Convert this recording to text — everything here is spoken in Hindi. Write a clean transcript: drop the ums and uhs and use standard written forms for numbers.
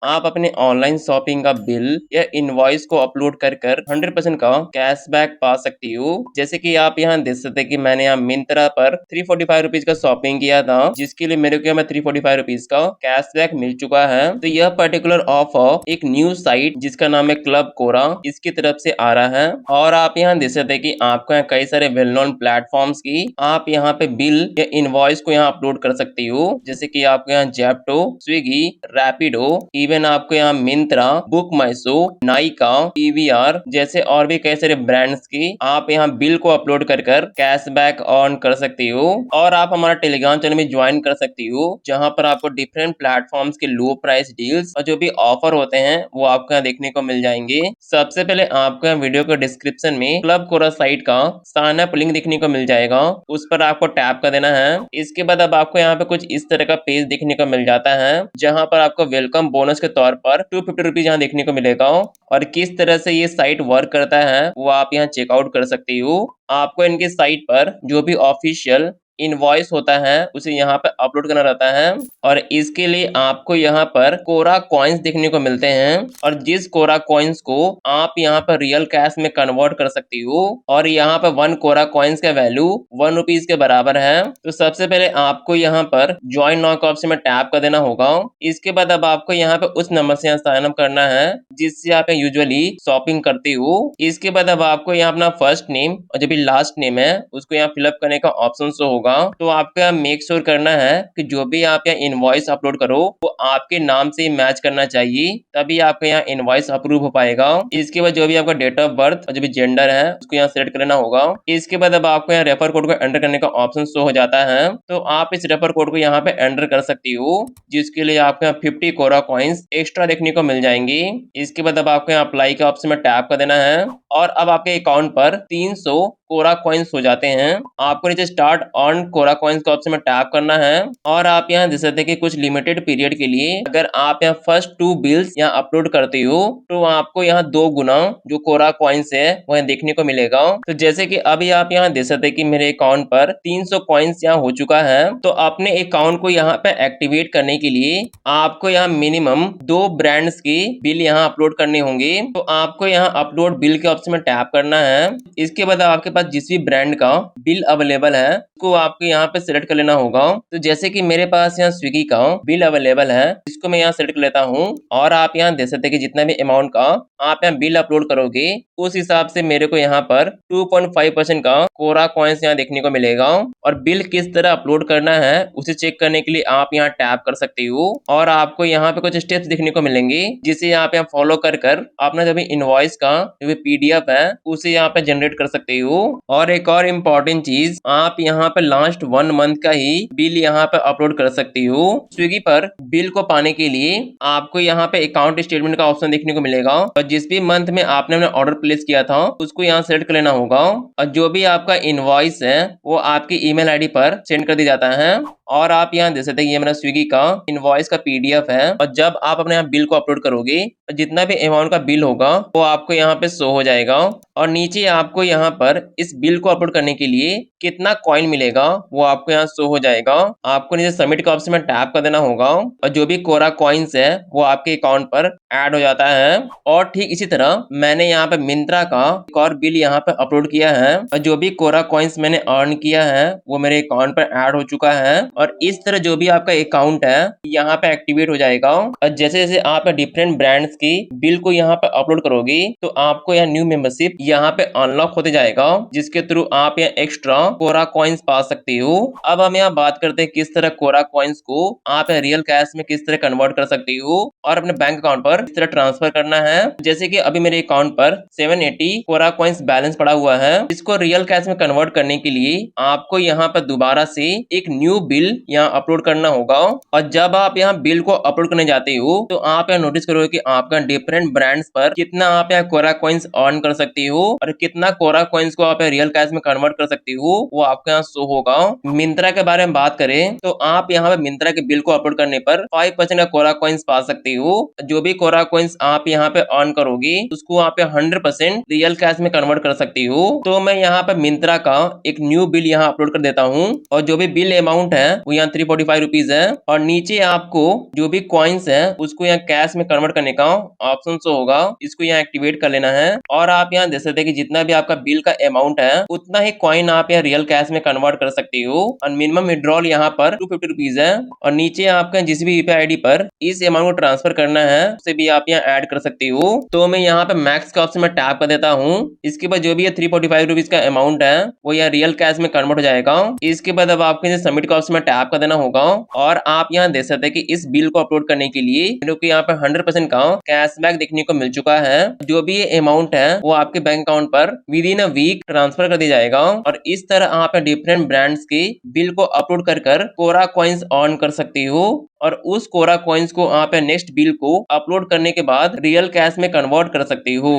आप अपने ऑनलाइन शॉपिंग का बिल या इनवॉइस को अपलोड कर 100% का कैशबैक पा सकती हो। जैसे कि आप यहाँ देख सकते हैं कि मैंने यहाँ मिंत्रा पर 345 रुपीज का शॉपिंग किया था, जिसके लिए मेरे को यहाँ 345 रुपीज का कैशबैक मिल चुका है। तो यह पर्टिकुलर ऑफर एक न्यू साइट जिसका नाम है क्लब कोरा, इसकी तरफ से आ रहा है। और आप यहाँ देख सकते हैं कि आपको यहाँ कई सारे वेल नोन प्लेटफॉर्म्स की आप यहाँ पे बिल या इनवॉइस को यहाँ अपलोड कर सकती हो। जैसे कि आपको यहाँ जेप्टो, स्विगी, रैपिडो, इवन आपको यहाँ मिंत्रा, बुक माई शो, नाइका, पीवीआर जैसे और भी कई सारे ब्रांड्स की आप यहाँ बिल को अपलोड कर कैशबैक ऑन कर सकती हो। और आप हमारा टेलीग्राम चैनल में ज्वाइन कर सकती हो, जहाँ पर आपको डिफरेंट प्लेटफॉर्म्स के लो प्राइस डील्स और जो भी ऑफर होते हैं वो आपको यहाँ देखने को मिल जाएंगे। सबसे पहले आपको यहाँ वीडियो के डिस्क्रिप्शन में क्लब कोरा साइट का साइन अप लिंक देखने को मिल जाएगा, उस पर आपको टैप कर देना है। इसके बाद अब आपको यहाँ पे कुछ इस तरह का पेज देखने को मिल जाता है, जहाँ पर आपको वेलकम बोनस के तौर पर 250 रुपीज यहाँ देखने को मिलेगा। और किस तरह से ये साइट वर्क करता है वो आप यहाँ चेकआउट कर सकती हो। आपको इनके साइट पर जो भी ऑफिशियल इनवॉइस होता है उसे यहाँ पे अपलोड करना रहता है, और इसके लिए आपको यहाँ पर कोरा कॉइन्स देखने को मिलते हैं। और जिस कोरा कॉइन्स को आप यहाँ पर रियल कैश में कन्वर्ट कर सकती हो, और यहाँ पर 1 कोरा कॉइन्स का वैल्यू 1 रुपीज के बराबर है। तो सबसे पहले आपको यहाँ पर ज्वाइन नाउ के ऑप्शन में टैप कर देना होगा। इसके बाद अब आपको यहाँ पे उस नंबर से यहाँ साइन अप करना है जिससे आप यूजुअली शॉपिंग करती हो। इसके बाद अब आपको यहाँ अपना फर्स्ट नेम और जो भी लास्ट नेम है उसको यहाँ फिलअप करने का ऑप्शन शो होगा। तो आपको यहाँ मेक श्योर करना है कि जो भी आप यहाँ इनवॉइस अपलोड करो वो आपके नाम से मैच करना चाहिए, तभी आपका यहाँ इनवॉइस अप्रूव हो पाएगा। इसके बाद जो भी आपका डेट ऑफ बर्थ और जो भी जेंडर है उसको यहाँ सेलेक्ट करना होगा। इसके बाद अब आपको यहाँ रेफर कोड को एंटर करने का ऑप्शन शो हो जाता है, तो आप इस रेफर कोड को यहाँ पे एंटर कर सकती हो, जिसके लिए आपको यहाँ 50 कोरा कॉइन्स एक्स्ट्रा देखने को मिल जाएंगे। इसके बाद अब आपको यहाँ अप्लाई के ऑप्शन में टैप कर देना है, और अब आपके अकाउंट पर 300 कोरा कॉइन्स हो जाते हैं। आपको नीचे स्टार्ट ऑन कोरा कॉइन्स के ऑप्शन में टैप करना है, और आप यहाँ देख सकते हैं कि कुछ लिमिटेड पीरियड के लिए अगर आप यहाँ फर्स्ट 2 बिल्स यहाँ अपलोड करते हो तो आपको यहाँ 2 गुना जो कोरा कॉइन्स है वह देखने को मिलेगा। तो जैसे कि अभी आप यहाँ देख सकते हैं कि मेरे अकाउंट पर 300 कॉइन्स यहाँ हो चुका है। तो अपने अकाउंट को यहाँ पे एक्टिवेट करने के लिए आपको यहाँ मिनिमम 2 ब्रांड्स की बिल यहाँ अपलोड करने होंगे। तो आपको यहाँ अपलोड बिल के ऑप्शन में टैप करना है। इसके बाद आपके पास जिस भी ब्रांड का बिल अवेलेबल है उसको आपको यहाँ पे सिलेक्ट कर लेना होगा। तो जैसे कि मेरे पास यहाँ स्विगी का बिल अवेलेबल है, इसको मैं यहाँ सिलेक्ट कर लेता हूँ। और आप यहाँ देख सकते हैं कि जितना भी अमाउंट का आप यहाँ बिल अपलोड करोगे उस हिसाब से मेरे को यहाँ पर 2.5% का कोरा कॉइन्स यहाँ देखने को मिलेगा। और बिल किस तरह अपलोड करना है उसे चेक करने के लिए आप यहाँ टैप कर सकते हो, और आपको यहाँ पे कुछ स्टेप्स देखने को मिलेंगे जिसे आप यहाँ फॉलो कर अपना जो भी इनवॉइस का जो भी पीडीएफ है उसे यहाँ पे जनरेट कर सकते हो। और एक और इम्पोर्टेंट चीज, आप यहाँ पे लास्ट 1 मंथ का ही बिल यहाँ पे अपलोड कर सकती हो। स्विगी पर बिल को पाने के लिए आपको यहाँ पे अकाउंट स्टेटमेंट का ऑप्शन देखने को मिलेगा, और जिस भी मंथ में आपने अपना ऑर्डर प्लेस किया था उसको यहाँ सेलेक्ट कर लेना होगा। और जो भी आपका इनवॉइस है वो आपकी ईमेल आईडी पर सेंड कर दिया जाता है। और आप यहाँ देख सकते हैं ये मेरा स्विगी का इनवॉइस का पीडीएफ है, और जब आप अपने यहाँ बिल को अपलोड करोगे तो जितना भी अमाउंट का बिल होगा वो आपको यहाँ पे शो हो जाएगा। और नीचे आपको यहाँ पर इस बिल को अपलोड करने के लिए कितना कॉइन मिलेगा वो आपको यहाँ शो हो जाएगा। आपको नीचे सबमिट का ऑप्शन में टैप कर देना होगा, और जो भी कोरा कॉइन्स है वो आपके अकाउंट पर ऐड हो जाता है। और ठीक इसी तरह मैंने यहाँ पे मिंत्रा का एक और बिल यहाँ पे अपलोड किया है, और जो भी कोरा कॉइन्स मैंने अर्न किया है वो मेरे अकाउंट पर ऐड हो चुका है। और इस तरह जो भी आपका अकाउंट है यहाँ पे एक्टिवेट हो जाएगा। और जैसे जैसे आप डिफरेंट ब्रांड्स की बिल को यहाँ पे अपलोड करोगे तो आपको यहाँ न्यू मेंबरशिप यहाँ पे अनलॉक होते जाएगा, जिसके थ्रू आप यहाँ एक्स्ट्रा कोरा कॉइन्स पा सकते हो। अब हम यहाँ बात करते हैं किस तरह कोरा कॉइन्स को आप रियल कैश में किस तरह कन्वर्ट कर सकते हो और अपने बैंक अकाउंट पर किस तरह ट्रांसफर करना है। जैसे कि अभी मेरे अकाउंट पर 780 कोरा कॉइन्स बैलेंस पड़ा हुआ है। इसको रियल कैश में कन्वर्ट करने के लिए आपको यहाँ पर दोबारा से एक न्यू बिल यहाँ अपलोड करना होगा। और जब आप यहाँ बिल को अपलोड करने जाते हो तो आप यहाँ नोटिस करोगे कि आपका डिफरेंट ब्रांड्स पर कितना आप यहाँ कोरा कॉइन्स अर्न कर सकते हो और कितना कोरा कॉइन्स को आप रियल कैश में कन्वर्ट कर सकती हो वो आपके यहाँ शो होगा। मिंत्रा के बारे में बात करें तो आप यहाँ पे मिंत्रा के बिल को अपलोड करने पर 5% का कोरा कॉइन्स पा सकती हो। जो भी कोरा कॉइन्स आप यहाँ पे अर्न करोगी उसको आप 100% रियल कैश में कन्वर्ट कर सकती हो। तो मैं यहाँ पे मिंत्रा का एक न्यू बिल यहाँ अपलोड कर देता हूँ और जो भी बिल अमाउंट है वो यहाँ 345 रुपीज है और नीचे आपको जो भी कॉइन्स है उसको यहाँ कैश में कन्वर्ट करने का ऑप्शन शो होगा। इसको यहाँ एक्टिवेट कर लेना है और आप यहाँ देख सकते हैं कि जितना भी आपका बिल का अमाउंट है उतना ही कॉइन आप यहाँ रियल कैश में कन्वर्ट कर सकती हो और मिनिमम विड्रॉल यहाँ पर 250 रुपीज है और नीचे आपका जिस भी यूपीआई आईडी पर इस अमाउंट को ट्रांसफर करना है उसे भी आप यहाँ ऐड कर सकती हो। तो मैं यहाँ पे मैक्स का ऑप्शन में टैप कर देता हूँ। इसके बाद जो भी है 345 रुपीज का अमाउंट है वो यहाँ रियल कैश में कन्वर्ट हो जाएगा। इसके बाद अब आपको सबमिट का ऑप्शन में टैप कर देना होगा और आप यहाँ देख सकते हैं कि इस बिल को अपलोड करने के लिए मेरे को यहाँ पे 100% का कैशबैक देखने को मिल चुका है। जो भी अमाउंट है वो आपके बैंक अकाउंट पर within a week transfer कर दिया जाएगा और इस तरह आप डिफरेंट ब्रांड्स के बिल को अपलोड कर कोरा कॉइन्स अर्न कर सकती हो और उस कोरा कॉइन्स को आप नेक्स्ट बिल को अपलोड करने के बाद रियल कैश में कन्वर्ट कर सकती हो।